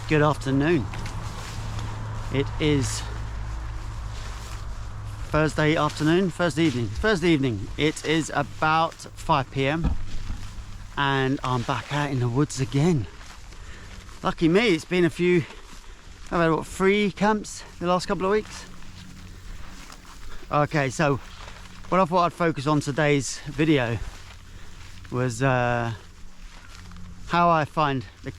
Good afternoon. It is Thursday evening. It is about 5 p.m. and I'm back out in the woods again. Lucky me, it's been I've had 3 camps the last couple of weeks. Okay, so what I thought I'd focus on today's video was how I find the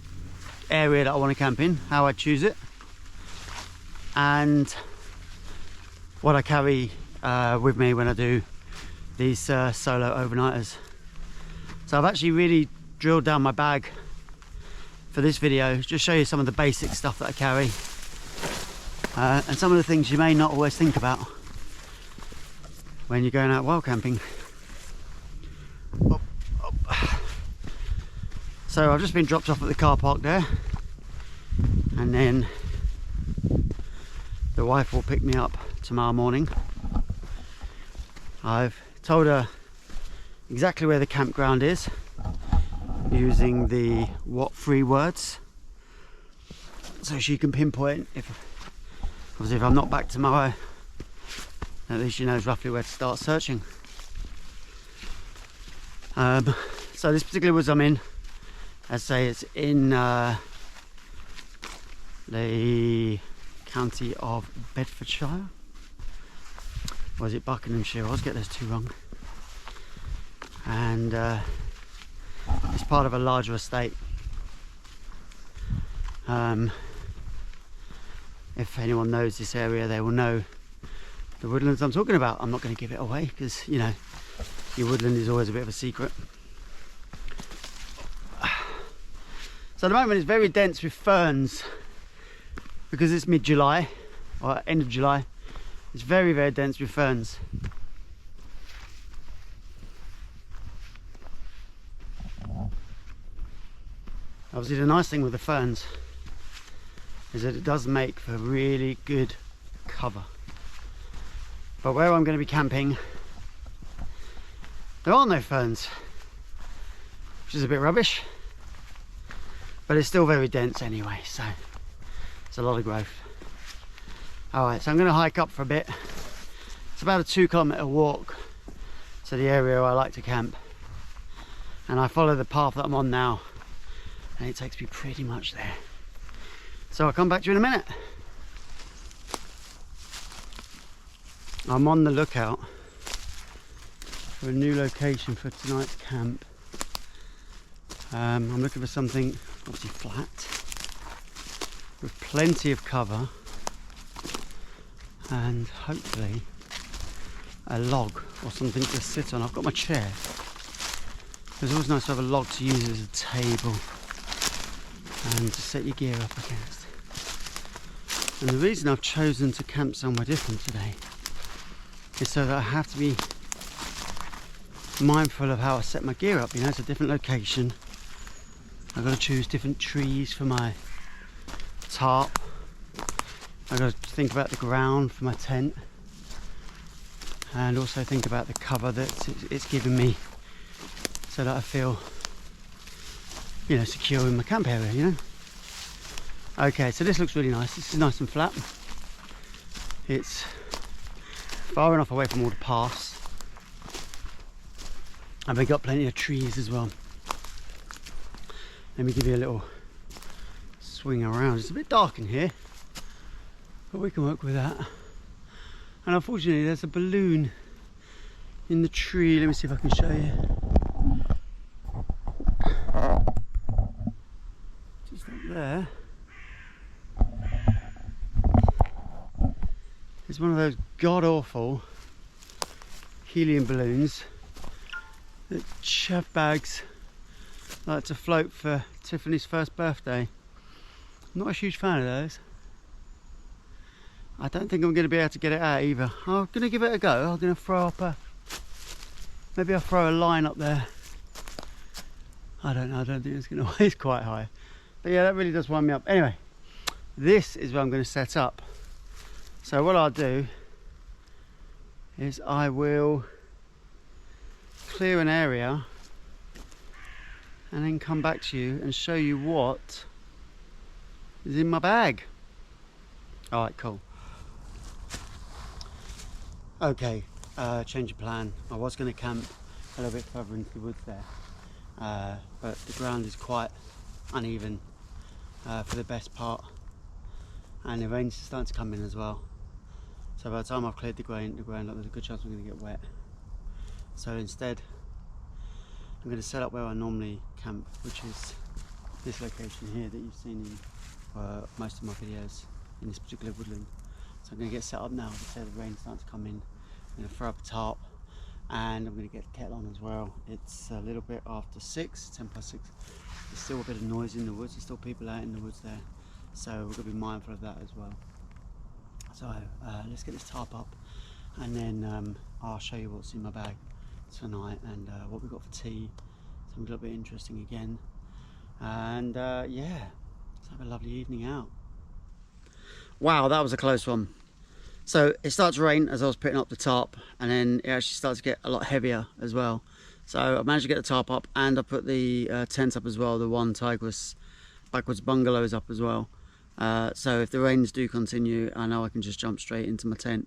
area that I want to camp in, how I choose it, and what I carry with me when I do these solo overnighters. So I've actually really drilled down my bag for this video, just show you some of the basic stuff that I carry and some of the things you may not always think about when you're going out wild camping. So I've just been dropped off at the car park there, and then the wife will pick me up tomorrow morning. I've told her exactly where the campground is using the what 3 words, so she can pinpoint if I'm not back tomorrow, at least she knows roughly where to start searching. So this particular woods I'm in, as I say, it's in the county of Bedfordshire. Or is it Buckinghamshire? I always get those 2 wrong. And it's part of a larger estate. If anyone knows this area, they will know the woodlands I'm talking about. I'm not going to give it away because, you know, your woodland is always a bit of a secret. So at the moment it's very dense with ferns because it's mid-July or end of July. It's very, very dense with ferns. Obviously the nice thing with the ferns is that it does make for really good cover. But where I'm going to be camping, there are no ferns, which is a bit rubbish. But it's still very dense anyway, so it's a lot of growth. Alright, so I'm going to hike up for a bit. It's about a 2-kilometre walk to the area I like to camp. And I follow the path that I'm on now, and it takes me pretty much there. So I'll come back to you in a minute. I'm on the lookout for a new location for tonight's camp. I'm looking for something obviously flat with plenty of cover and hopefully a log or something to sit on. I've got my chair. It's always nice to have a log to use as a table and to set your gear up against. And the reason I've chosen to camp somewhere different today is so that I have to be mindful of how I set my gear up. You know, it's a different location. I've got to choose different trees for my tarp. I've got to think about the ground for my tent, and also think about the cover that it's giving me, so that I feel, you know, secure in my camp area. You know. Okay, so this looks really nice. This is nice and flat. It's far enough away from all the paths, and we've got plenty of trees as well. Let me give you a little swing around. It's a bit dark in here, but we can work with that. And unfortunately there's a balloon in the tree. Let me see if I can show you. Just up there. It's one of those god-awful helium balloons that chef bags like to float for Tiffany's first birthday. I'm not a huge fan of those. I don't think I'm going to be able to get it out either. I'm going to give it a go. I'm going to throw up maybe I'll throw a line up there. I don't know, I don't think it's going to weigh quite high. But yeah, that really does wind me up. Anyway, this is where I'm going to set up. So what I'll do is I will clear an area and then come back to you and show you what is in my bag. All right, cool. Okay, change of plan. I was going to camp a little bit further into the woods there, but the ground is quite uneven for the best part, and the rain's starting to come in as well. So by the time I've cleared the ground, there's a good chance I'm going to get wet. So instead, I'm going to set up where I normally camp, which is this location here that you've seen in most of my videos in this particular woodland. So I'm going to get set up now. As I said, the rain's starting to come in. I'm going to throw up a tarp, and I'm going to get the kettle on as well. It's a little bit after 6, 10 past 6. There's still a bit of noise in the woods. There's still people out in the woods there, so we're going to be mindful of that as well. So let's get this tarp up, and then I'll show you what's in my bag tonight and what we've got for tea. Something a little bit interesting again, and yeah, let's have a lovely evening out. Wow, that was a close one. So it started to rain as I was putting up the tarp, and then it actually started to get a lot heavier as well. So I managed to get the tarp up, and I put the tent up as well, the one Tigress backwards bungalows up as well. So if the rains do continue, I know I can just jump straight into my tent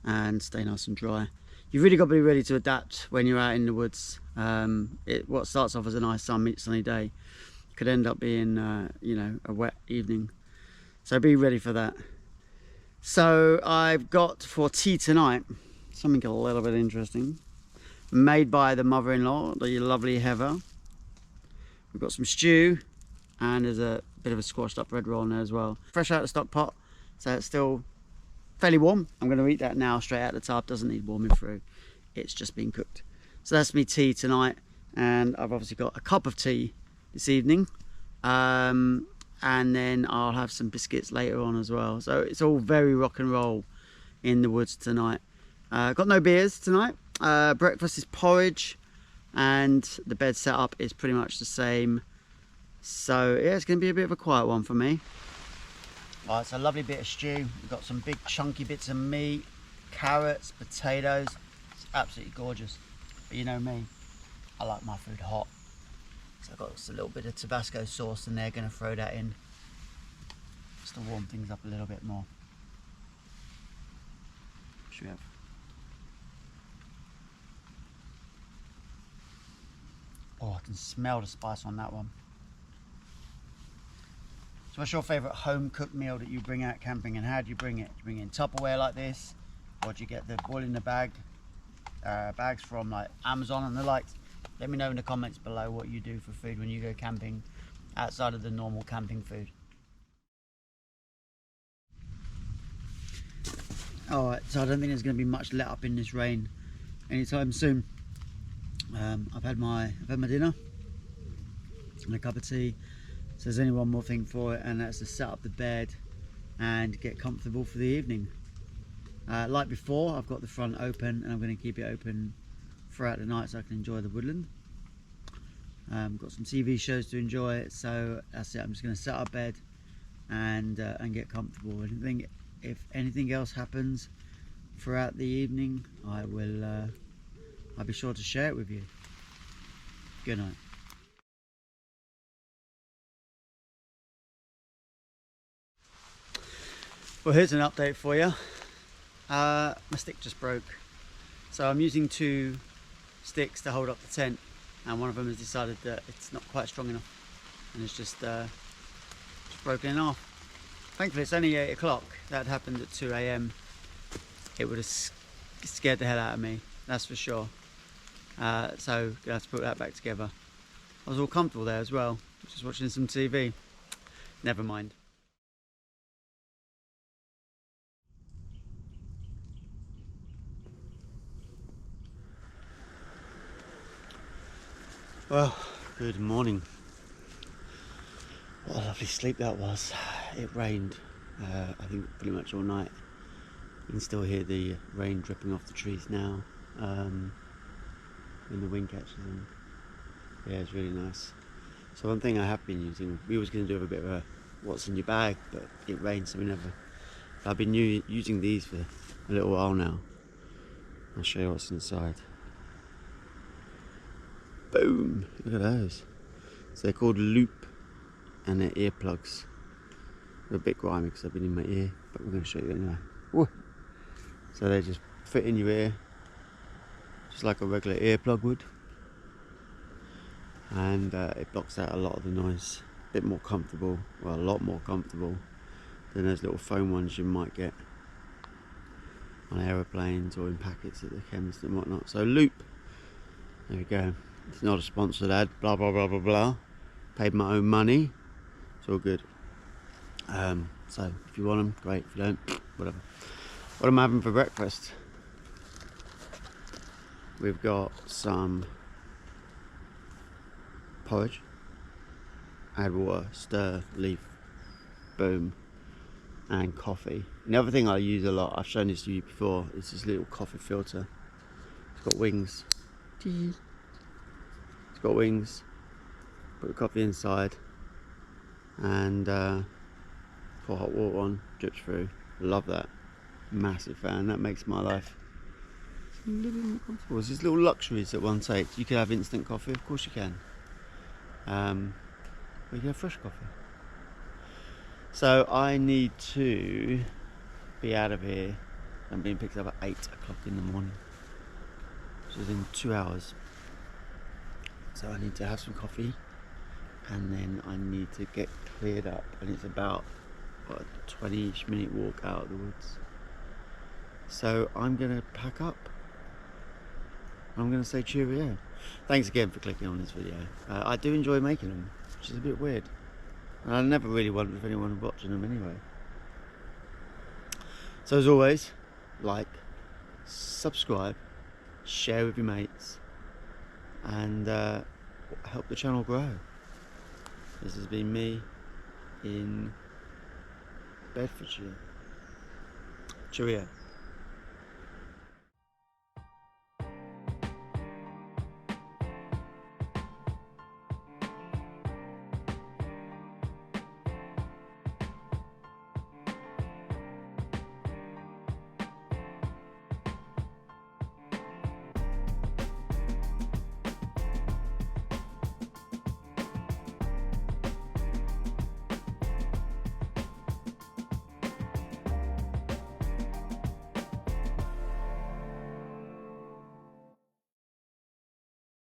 and stay nice and dry. You've really got to be ready to adapt when you're out in the woods. What starts off as a nice sunny day could end up being you know, a wet evening. So be ready for that. So I've got for tea tonight something a little bit interesting, made by the mother-in-law, the lovely Heather. We've got some stew, and there's a bit of a squashed up bread roll in there as well. Fresh out of the stock pot, so it's still fairly warm. I'm going to eat that now straight out the tarp. Doesn't need warming through, it's just been cooked. So that's me tea tonight, and I've obviously got a cup of tea this evening, and then I'll have some biscuits later on as well. So it's all very rock and roll in the woods tonight. Got no beers tonight. Breakfast is porridge, and the bed setup is pretty much the same. So yeah, it's going to be a bit of a quiet one for me. All right, it's a lovely bit of stew. We've got some big chunky bits of meat, carrots, potatoes. It's absolutely gorgeous. But you know me, I like my food hot. So I've got just a little bit of Tabasco sauce in there, going to throw that in just to warm things up a little bit more. Should we have? Oh, I can smell the spice on that one. So what's your favourite home cooked meal that you bring out camping, and how do you bring it? Do you bring it in Tupperware like this, or do you get the all in the bag bags from like Amazon and the likes? Let me know in the comments below what you do for food when you go camping outside of the normal camping food. Alright, so I don't think there's going to be much let up in this rain anytime soon. I've had my dinner and a cup of tea. So there's only one more thing for it, and that's to set up the bed and get comfortable for the evening. Like before, I've got the front open, and I'm going to keep it open throughout the night so I can enjoy the woodland. Got some TV shows to enjoy, so that's it. I'm just going to set up bed and get comfortable. If anything else happens throughout the evening, I'll be sure to share it with you. Good night. Well, here's an update for you. My stick just broke, so I'm using 2 sticks to hold up the tent, and one of them has decided that it's not quite strong enough, and it's just broken in half. Thankfully it's only 8 o'clock. That happened at 2 AM. It would have scared the hell out of me, that's for sure. So I have to put that back together. I was all comfortable there as well, just watching some TV. Never mind. Well, good morning. What a lovely sleep that was. It rained, I think pretty much all night. You can still hear the rain dripping off the trees now, when the wind catches them. Yeah, it's really nice. So one thing I have been using, we was going to do a bit of a what's in your bag, but it rained, so we never. I've been using these for a little while now. I'll show you what's inside. Boom! Look at those. So they're called Loop, and they're earplugs. They're a bit grimy because they've been in my ear, but we're going to show you anyway. Woo. So they just fit in your ear, just like a regular earplug would, and it blocks out a lot of the noise. A bit more comfortable, well, a lot more comfortable than those little foam ones you might get on aeroplanes or in packets at the chemist and whatnot. So Loop, there we go. It's not a sponsored ad, blah blah blah blah blah. Paid my own money, it's all good. So if you want them, great. If you don't, whatever. What am I having for breakfast? We've got some porridge, add water, stir, leaf, boom, and coffee. And the other thing I use a lot, I've shown this to you before, is this little coffee filter. It's got wings. It's got wings. Put the coffee inside and pour hot water on, drips through. Love that. Massive fan. That makes my life a little bit more comfortable. It's just little luxuries that one takes. You can have instant coffee, of course you can. But you can have fresh coffee. So I need to be out of here. I'm being picked up at 8 o'clock in the morning, which is in 2 hours. So I need to have some coffee, and then I need to get cleared up, and it's about what, a 20-ish minute walk out of the woods. So I'm gonna pack up. I'm gonna say cheerio. Thanks again for clicking on this video. I do enjoy making them, which is a bit weird, and I never really wondered if anyone was watching them anyway. So as always, like, subscribe, share with your mates, and help the channel grow. This has been me in Bedfordshire. Cheerio.